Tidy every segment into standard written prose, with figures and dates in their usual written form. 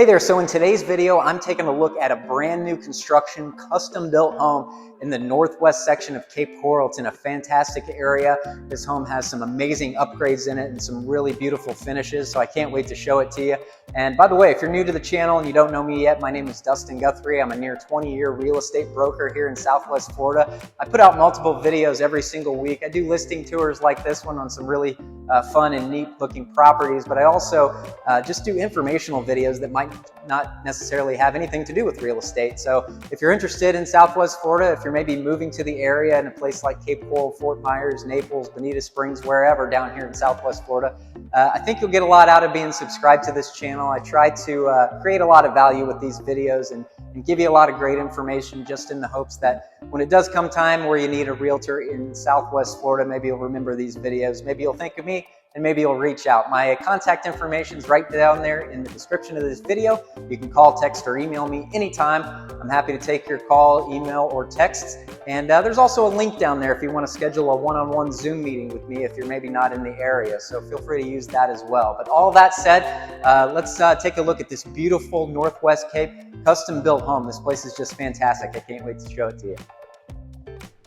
Hey there, so in today's video, I'm taking a look at a brand new construction, custom-built home in the northwest section of Cape Coral. It's in a fantastic area. This home has some amazing upgrades in it and some really beautiful finishes, so I can't wait to show it to you. And by the way, if you're new to the channel and you don't know me yet, my name is Dustin Guthrie. I'm a near 20-year real estate broker here in Southwest Florida. I put out multiple videos every single week. I do listing tours like this one on some really fun and neat looking properties, but I also just do informational videos that might not necessarily have anything to do with real estate. So if you're interested in Southwest Florida, if you're maybe moving to the area in a place like Cape Coral, Fort Myers, Naples, Bonita Springs, wherever down here in Southwest Florida, I think you'll get a lot out of being subscribed to this channel. I try to create a lot of value with these videos and give you a lot of great information, just in the hopes that when it does come time where you need a realtor in Southwest Florida, maybe you'll remember these videos, maybe you'll think of me, and maybe you'll reach out. My contact information is right down there in the description of this video. You can call, text, or email me anytime. I'm happy to take your call, email, or text. And there's also a link down there if you want to schedule a one-on-one Zoom meeting with me if you're maybe not in the area. So feel free to use that as well. But all that said, let's take a look at this beautiful Northwest Cape custom-built home. This place is just fantastic. I can't wait to show it to you.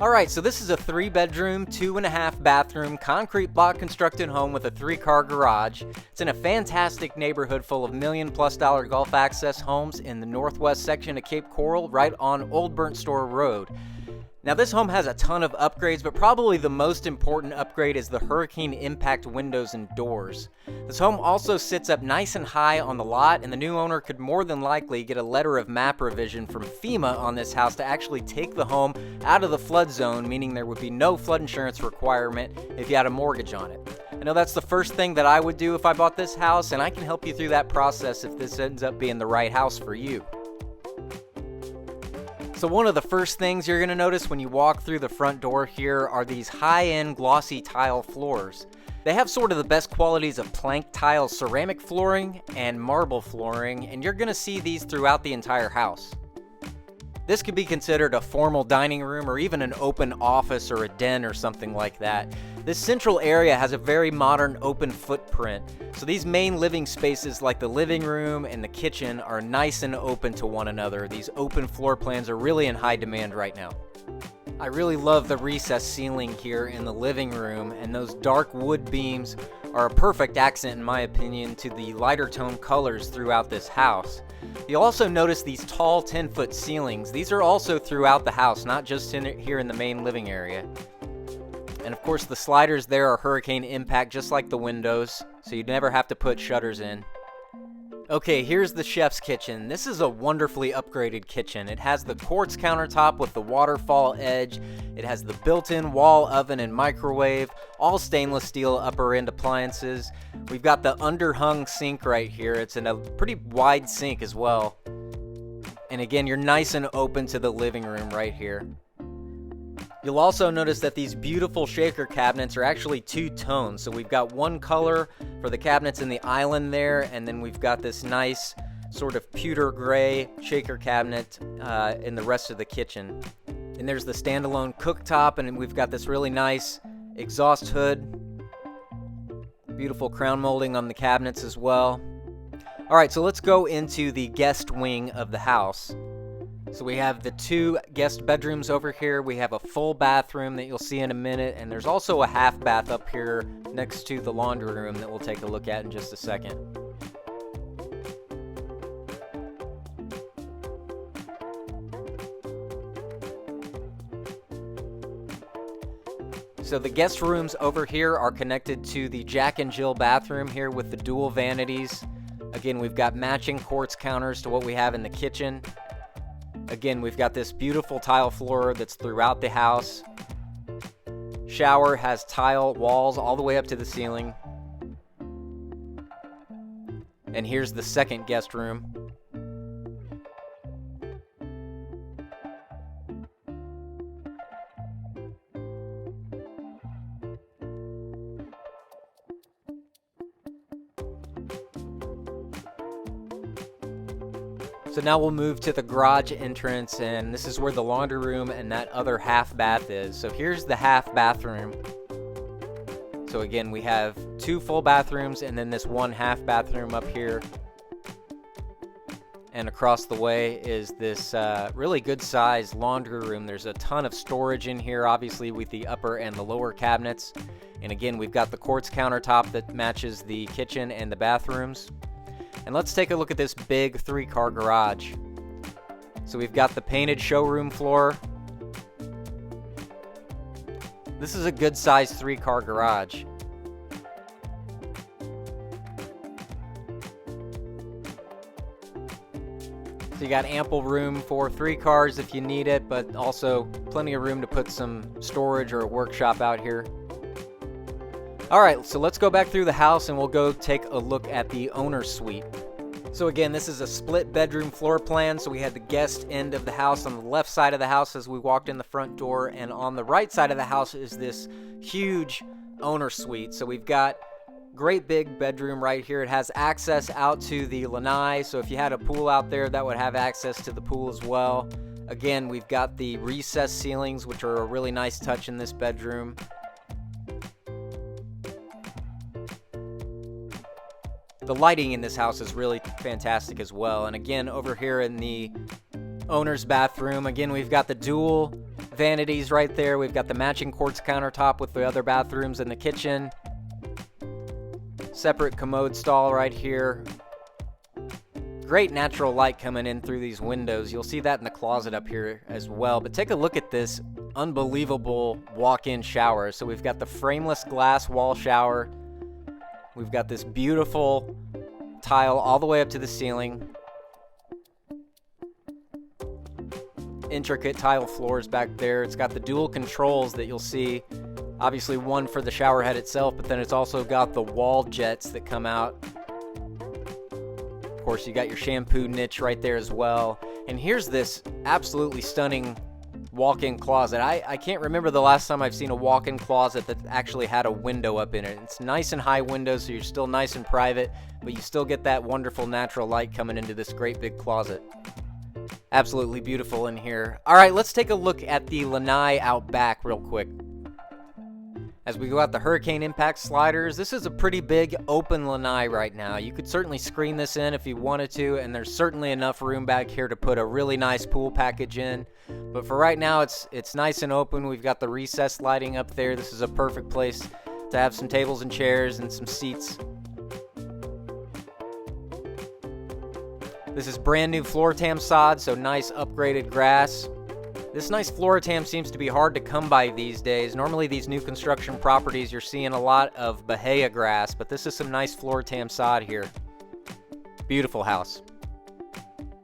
Alright, so this is a 3-bedroom, 2.5 bathroom, concrete block constructed home with a 3-car garage. It's in a fantastic neighborhood full of $1 million+ Gulf access homes in the northwest section of Cape Coral, right on Old Burnt Store Road. Now this home has a ton of upgrades, but probably the most important upgrade is the hurricane impact windows and doors. This home also sits up nice and high on the lot, and the new owner could more than likely get a letter of map revision from FEMA on this house to actually take the home out of the flood zone, meaning there would be no flood insurance requirement if you had a mortgage on it. I know that's the first thing that I would do if I bought this house, and I can help you through that process if this ends up being the right house for you. So one of the first things you're going to notice when you walk through the front door here are these high-end glossy tile floors. They have sort of the best qualities of plank tile ceramic flooring and marble flooring, and you're going to see these throughout the entire house. This could be considered a formal dining room or even an open office or a den or something like that. This central area has a very modern open footprint, so these main living spaces like the living room and the kitchen are nice and open to one another. These open floor plans are really in high demand right now. I really love the recessed ceiling here in the living room, and those dark wood beams are a perfect accent, in my opinion, to the lighter tone colors throughout this house. You'll also notice these tall 10-foot ceilings. These are also throughout the house, not just here in the main living area. And of course the sliders there are hurricane impact, just like the windows, so you'd never have to put shutters in. Okay, here's the chef's kitchen. This is a wonderfully upgraded kitchen. It has the quartz countertop with the waterfall edge. It has the built-in wall oven and microwave, all stainless steel upper end appliances. We've got the underhung sink right here. It's in a pretty wide sink as well. And again, you're nice and open to the living room right here. You'll also notice that these beautiful shaker cabinets are actually two tones. So we've got one color for the cabinets in the island there, and then we've got this nice sort of pewter gray shaker cabinet in the rest of the kitchen. And there's the standalone cooktop, and we've got this really nice exhaust hood. Beautiful crown molding on the cabinets as well. Alright, so let's go into the guest wing of the house. So we have the 2 guest bedrooms over here. We have a full bathroom that you'll see in a minute, and there's also a half bath up here next to the laundry room that we'll take a look at in just a second. So the guest rooms over here are connected to the Jack and Jill bathroom here with the dual vanities. Again, we've got matching quartz counters to what we have in the kitchen. Again, we've got this beautiful tile floor that's throughout the house. Shower has tile walls all the way up to the ceiling. And here's the second guest room. So now we'll move to the garage entrance, and this is where the laundry room and that other half bath is. So here's the half bathroom. So again, we have 2 full bathrooms and then this 1 half bathroom up here. And across the way is this really good sized laundry room. There's a ton of storage in here, obviously with the upper and the lower cabinets. And again, we've got the quartz countertop that matches the kitchen and the bathrooms. And let's take a look at this big 3-car garage. So we've got the painted showroom floor. This is a good sized 3-car garage. So you got ample room for 3 cars if you need it, but also plenty of room to put some storage or a workshop out here. Alright, so let's go back through the house and we'll go take a look at the owner's suite. So again, this is a split bedroom floor plan. So we had the guest end of the house on the left side of the house as we walked in the front door, and on the right side of the house is this huge owner suite. So we've got great big bedroom right here. It has access out to the LANAI, so if you had a pool out there, that would have access to the pool as well. Again, we've got the recessed ceilings, which are a really nice touch in this bedroom. The lighting in this house is really fantastic as well. And again, over here in the owner's bathroom, again, we've got the dual vanities right there. We've got the matching quartz countertop with the other bathrooms in the kitchen. Separate commode stall right here. Great natural light coming in through these windows. You'll see that in the closet up here as well. But take a look at this unbelievable walk-in shower. So we've got the frameless glass wall shower. We've got this beautiful tile all the way up to the ceiling. Intricate tile floors back there. It's got the dual controls that you'll see. Obviously one for the shower head itself, but then it's also got the wall jets that come out. Of course, you got your shampoo niche right there as well. And here's this absolutely stunning walk-in closet. I can't remember the last time I've seen a walk-in closet that actually had a window up in it. It's nice and high windows, so you're still nice and private, but you still get that wonderful natural light coming into this great big closet. Absolutely beautiful in here. All right, let's take a look at the LANAI out back real quick. As we go out the hurricane impact sliders, this is a pretty big open LANAI right now. You could certainly screen this in if you wanted to, and there's certainly enough room back here to put a really nice pool package in. But for right now, it's nice and open. We've got the recessed lighting up there. This is a perfect place to have some tables and chairs and some seats. This is brand new Floratam sod, so nice upgraded grass. This nice Floratam seems to be hard to come by these days. Normally these new construction properties, you're seeing a lot of Bahia grass, but this is some nice Floratam sod here. Beautiful house.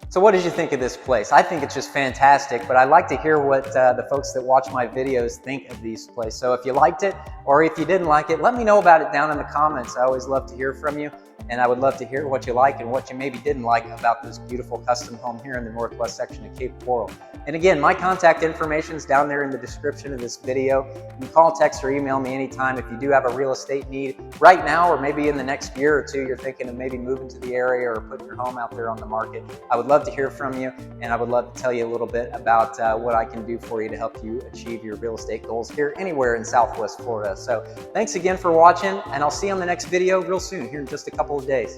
So what did you think of this place? I think it's just fantastic, but I'd like to hear what the folks that watch my videos think of these places. So if you liked it, or if you didn't like it, let me know about it down in the comments. I always love to hear from you, and I would love to hear what you like and what you maybe didn't like about this beautiful custom home here in the northwest section of Cape Coral. And again, my contact information is down there in the description of this video. You can call, text, or email me anytime if you do have a real estate need right now, or maybe in the next year or two, you're thinking of maybe moving to the area or putting your home out there on the market. I would love to hear from you, and I would love to tell you a little bit about what I can do for you to help you achieve your real estate goals here anywhere in Southwest Florida. So thanks again for watching, and I'll see you on the next video real soon, here in just a couple of days.